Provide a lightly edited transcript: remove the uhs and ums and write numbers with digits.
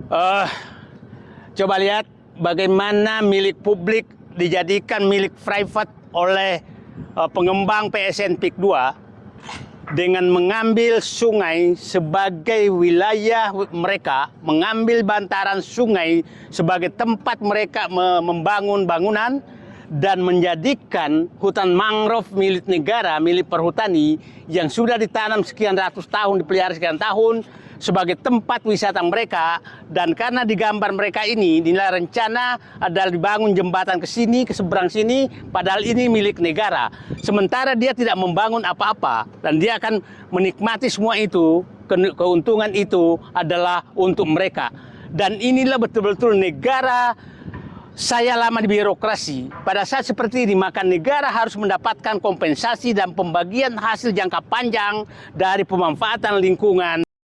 Eh, Coba lihat bagaimana milik publik dijadikan milik private oleh pengembang PSN PIK 2 dengan mengambil sungai sebagai wilayah mereka, mengambil bantaran sungai sebagai tempat mereka membangun bangunan dan menjadikan hutan mangrove milik negara, milik perhutani yang sudah ditanam sekian ratus tahun, dipelihara sekian tahun sebagai tempat wisata mereka. Dan karena digambar mereka ini dinilai rencana adalah dibangun jembatan ke sini, ke seberang sini, padahal ini milik negara. Sementara dia tidak membangun apa-apa dan dia akan menikmati semua itu, keuntungan itu adalah untuk mereka. Dan inilah betul-betul negara. Saya lama di birokrasi, pada saat seperti ini maka negara harus mendapatkan kompensasi dan pembagian hasil jangka panjang dari pemanfaatan lingkungan.